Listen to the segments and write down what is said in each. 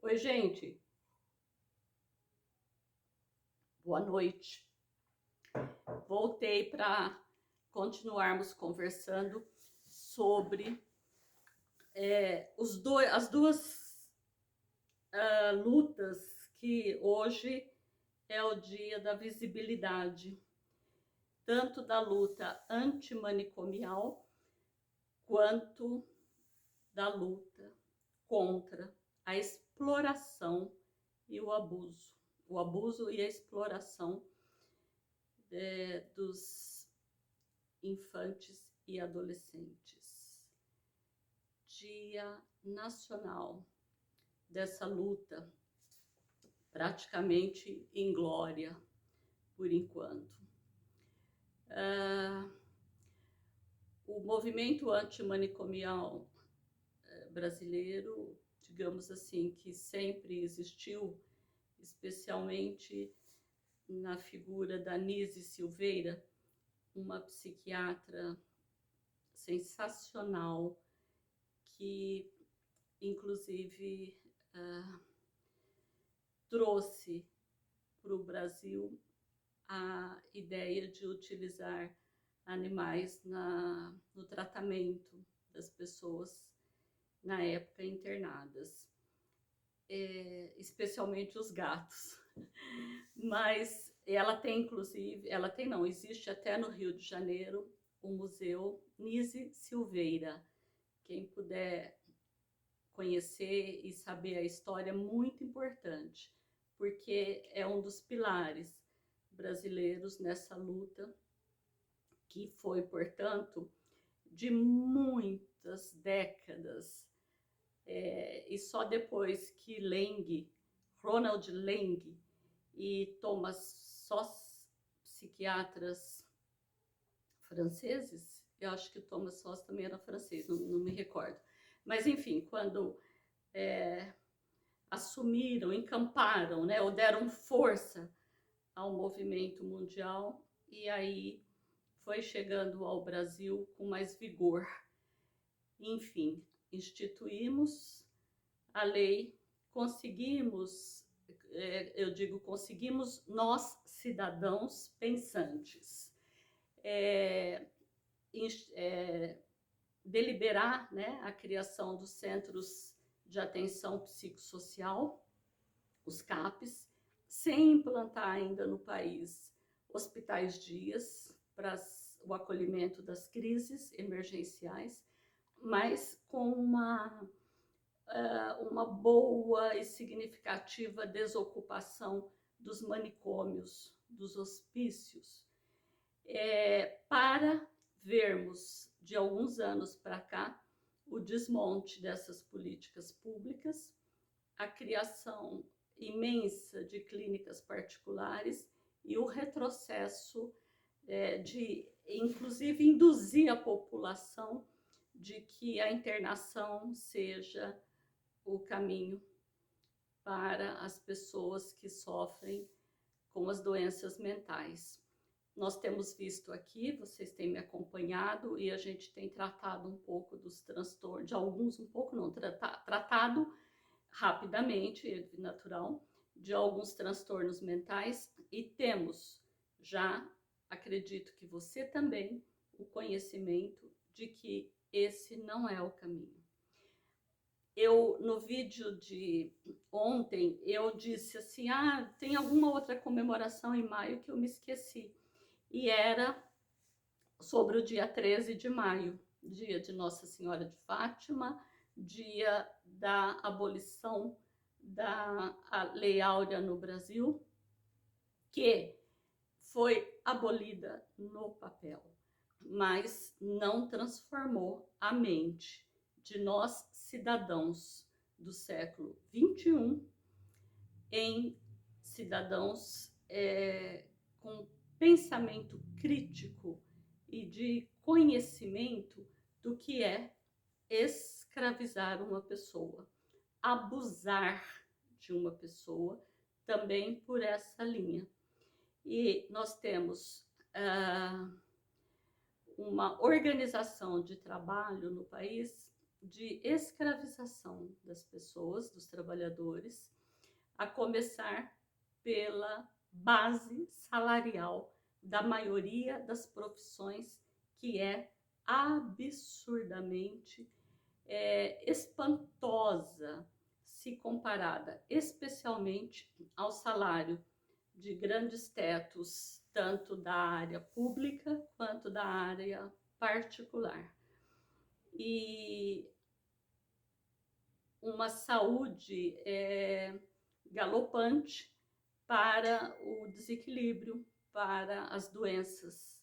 Oi, gente. Boa noite. Voltei para continuarmos conversando sobre as duas lutas que hoje é o dia da visibilidade, tanto da luta antimanicomial quanto da luta contra a exploração e o abuso e a exploração dos infantes e adolescentes. Dia nacional dessa luta, praticamente em glória, por enquanto. O movimento antimanicomial brasileiro, digamos assim, que sempre existiu, especialmente na figura da Nise Silveira, uma psiquiatra sensacional que, inclusive, trouxe para o Brasil a ideia de utilizar animais no tratamento das pessoas na época internadas, especialmente os gatos. Mas ela tem, inclusive, existe até no Rio de Janeiro o Museu Nise Silveira. Quem puder conhecer e saber a história é muito importante, porque é um dos pilares brasileiros nessa luta, que foi, portanto, de muitas décadas. E só depois que Ronald Lang e Thomas Sós, psiquiatras franceses, eu acho que Thomas Sós também era francês, não me recordo. Mas, enfim, quando assumiram, encamparam, né, ou deram força ao movimento mundial, e aí foi chegando ao Brasil com mais vigor. Enfim, instituímos a lei, conseguimos, conseguimos nós, cidadãos pensantes, deliberar, né, a criação dos Centros de Atenção Psicossocial, os CAPs, sem implantar ainda no país hospitais-dias para o acolhimento das crises emergenciais, mas com uma boa e significativa desocupação dos manicômios, dos hospícios, para vermos de alguns anos para cá o desmonte dessas políticas públicas, a criação imensa de clínicas particulares e o retrocesso de, inclusive, induzir a população de que a internação seja o caminho para as pessoas que sofrem com as doenças mentais. Nós temos visto aqui, vocês têm me acompanhado, e a gente tem tratado um pouco dos transtornos, de alguns, um pouco não, tratado rapidamente, natural, de alguns transtornos mentais, e temos já, acredito que você também, o conhecimento de que esse não é o caminho. No vídeo de ontem, eu disse assim, tem alguma outra comemoração em maio que eu me esqueci, e era sobre o dia 13 de maio, dia de Nossa Senhora de Fátima, dia da abolição da Lei Áurea no Brasil, que foi abolida no papel, mas não transformou a mente de nós, cidadãos do século XXI, em cidadãos com pensamento crítico e de conhecimento do que é escravizar uma pessoa, abusar de uma pessoa, também por essa linha. E nós temos uma organização de trabalho no país de escravização das pessoas, dos trabalhadores, a começar pela base salarial da maioria das profissões, que é absurdamente espantosa se comparada especialmente ao salário de grandes tetos, tanto da área pública quanto da área particular. E uma saúde galopante para o desequilíbrio, para as doenças,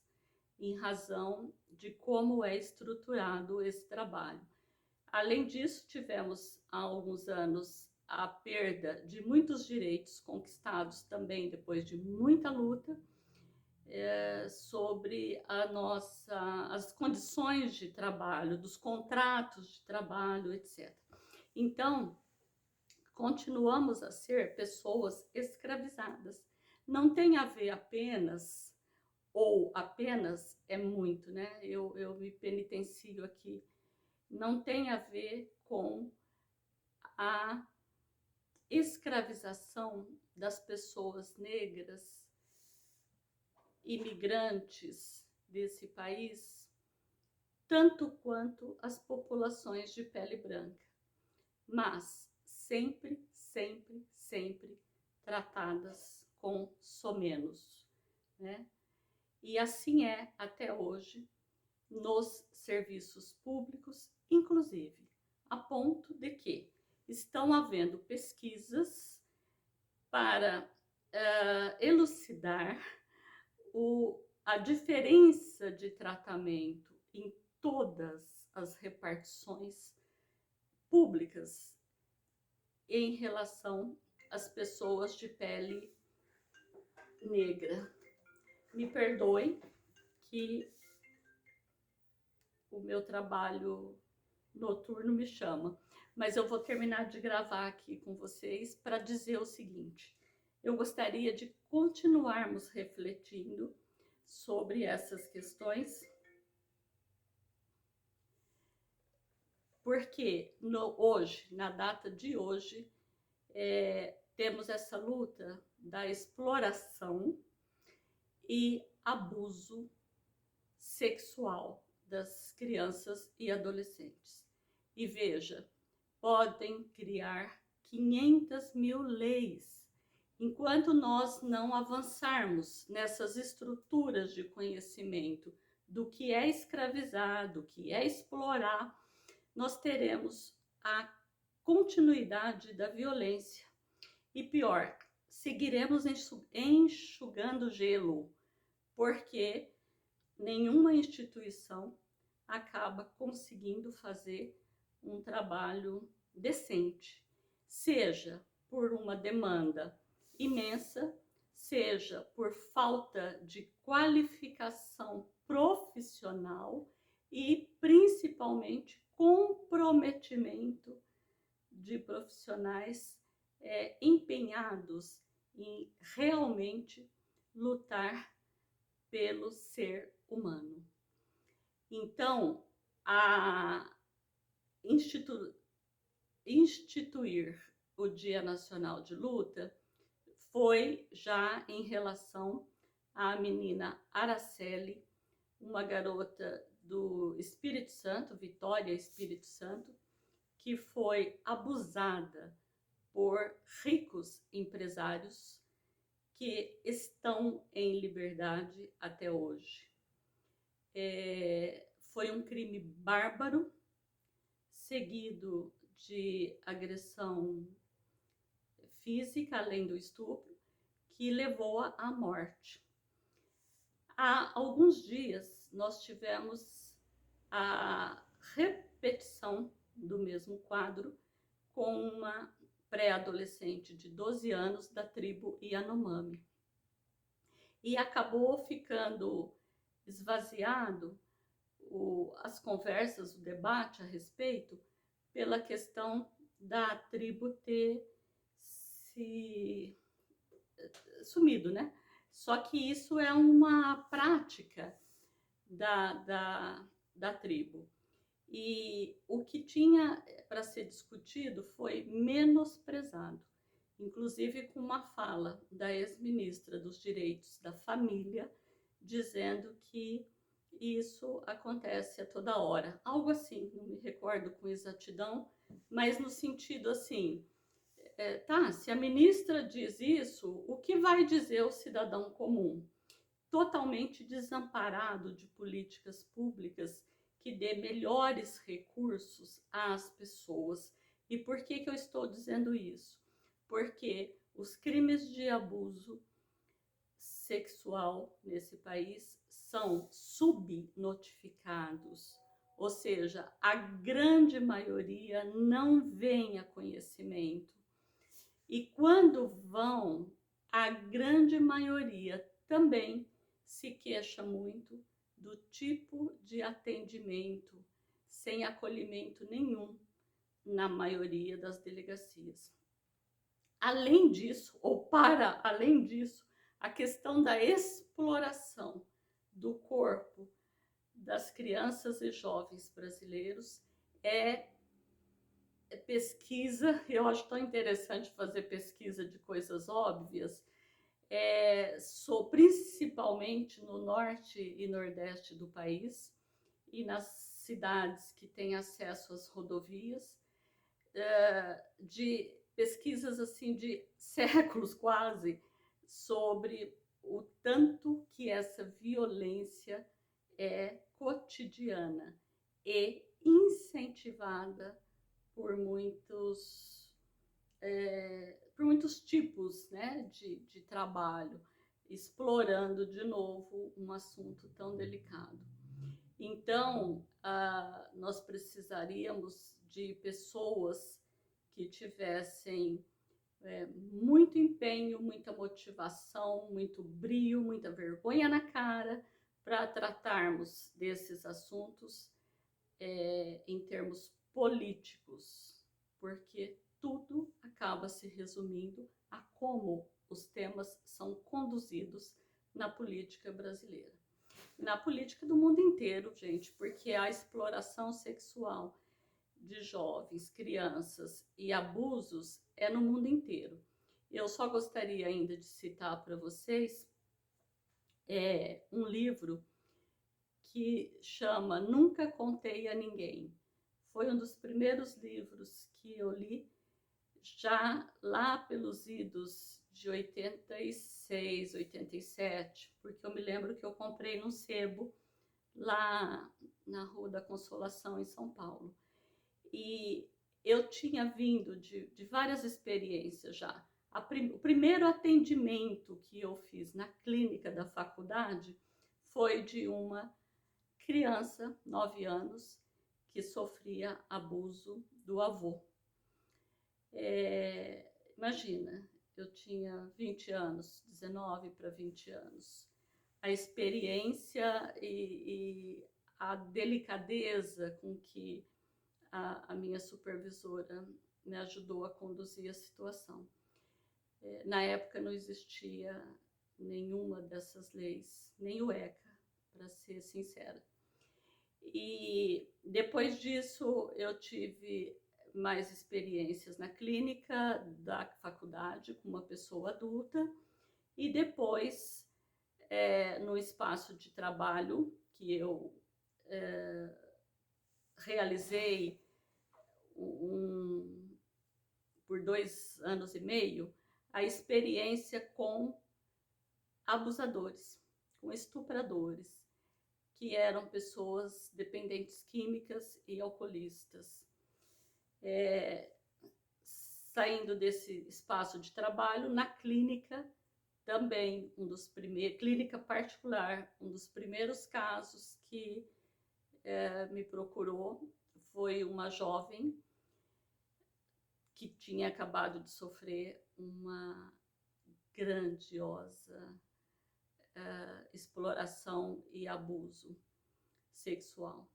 em razão de como é estruturado esse trabalho. Além disso, tivemos há alguns anos a perda de muitos direitos conquistados também depois de muita luta sobre as condições de trabalho, dos contratos de trabalho, etc. Então, continuamos a ser pessoas escravizadas. Não tem a ver apenas, ou apenas é muito, né? Eu me penitencio aqui. Não tem a ver com a escravização das pessoas negras, imigrantes desse país, tanto quanto as populações de pele branca, mas sempre, sempre, sempre tratadas com somenos, né? E assim é até hoje nos serviços públicos, inclusive, a ponto de que estão havendo pesquisas para elucidar a diferença de tratamento em todas as repartições públicas em relação às pessoas de pele negra. Me perdoe que o meu trabalho noturno me chama, mas eu vou terminar de gravar aqui com vocês para dizer o seguinte: eu gostaria de continuarmos refletindo sobre essas questões, porque hoje, na data de hoje, temos essa luta da exploração e abuso sexual das crianças e adolescentes. E veja, podem criar 500 mil leis. Enquanto nós não avançarmos nessas estruturas de conhecimento do que é escravizar, do que é explorar, nós teremos a continuidade da violência. E pior, seguiremos enxugando gelo, porque nenhuma instituição acaba conseguindo fazer um trabalho decente, seja por uma demanda imensa, seja por falta de qualificação profissional e principalmente comprometimento de profissionais empenhados em realmente lutar pelo ser humano. Então, instituir o Dia Nacional de Luta foi já em relação à menina Araceli, uma garota do Espírito Santo, Vitória, Espírito Santo, que foi abusada por ricos empresários que estão em liberdade até hoje. Foi um crime bárbaro, seguido de agressão física, além do estupro, que levou à morte. Há alguns dias nós tivemos a repetição do mesmo quadro com uma pré-adolescente de 12 anos da tribo Yanomami. E acabou ficando esvaziado as conversas, o debate a respeito, pela questão da tribo ter se sumido, né? Só que isso é uma prática da tribo. E o que tinha para ser discutido foi menosprezado, inclusive com uma fala da ex-ministra dos Direitos da Família, dizendo que isso acontece a toda hora. Algo assim, não me recordo com exatidão, mas no sentido assim, tá, se a ministra diz isso, o que vai dizer o cidadão comum? Totalmente desamparado de políticas públicas que dê melhores recursos às pessoas. E por que eu estou dizendo isso? Porque os crimes de abuso sexual nesse país são subnotificados, ou seja, a grande maioria não vem a conhecimento. E quando vão, a grande maioria também se queixa muito do tipo de atendimento sem acolhimento nenhum na maioria das delegacias. Além disso, ou para além disso, a questão da exploração do corpo das crianças e jovens brasileiros é pesquisa. Eu acho tão interessante fazer pesquisa de coisas óbvias, principalmente no norte e nordeste do país e nas cidades que têm acesso às rodovias, de pesquisas assim de séculos quase, sobre o tanto que essa violência é cotidiana e incentivada por muitos tipos, né, de trabalho, explorando de novo um assunto tão delicado. Então, nós precisaríamos de pessoas que tivessem muito empenho, muita motivação, muito brio, muita vergonha na cara para tratarmos desses assuntos em termos políticos, porque tudo acaba se resumindo a como os temas são conduzidos na política brasileira. Na política do mundo inteiro, gente, porque a exploração sexual de jovens, crianças e abusos é no mundo inteiro. Eu só gostaria ainda de citar para vocês um livro que chama Nunca Contei a Ninguém. Foi um dos primeiros livros que eu li já lá pelos idos de 86, 87, porque eu me lembro que eu comprei no sebo lá na Rua da Consolação, em São Paulo. E eu tinha vindo de várias experiências já. O primeiro atendimento que eu fiz na clínica da faculdade foi de uma criança, 9 anos, que sofria abuso do avô. Imagina, eu tinha 20 anos, 19 para 20 anos. A experiência e a delicadeza com que a minha supervisora me ajudou a conduzir a situação. Na época não existia nenhuma dessas leis, nem o ECA, para ser sincera. E depois disso eu tive mais experiências na clínica da faculdade com uma pessoa adulta e depois no espaço de trabalho que eu realizei por 2 anos e meio, a experiência com abusadores, com estupradores, que eram pessoas dependentes químicas e alcoolistas. Saindo desse espaço de trabalho, na clínica, também clínica particular, um dos primeiros casos que me procurou foi uma jovem que tinha acabado de sofrer uma grandiosa exploração e abuso sexual.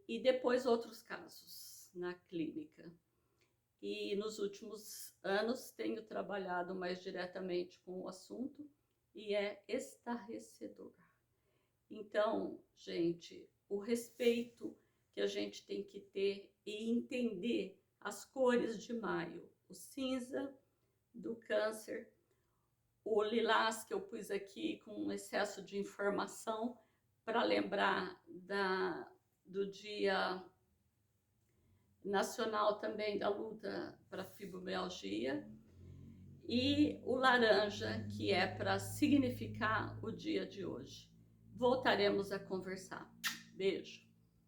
E depois outros casos na clínica. E nos últimos anos tenho trabalhado mais diretamente com o assunto e é estarrecedor. Então, gente, o respeito que a gente tem que ter e entender as cores de maio. O cinza do Câncer, o lilás que eu pus aqui com excesso de informação para lembrar do Dia Nacional também da luta para fibromialgia, e o laranja, que é para significar o dia de hoje. Voltaremos a conversar. Beijo!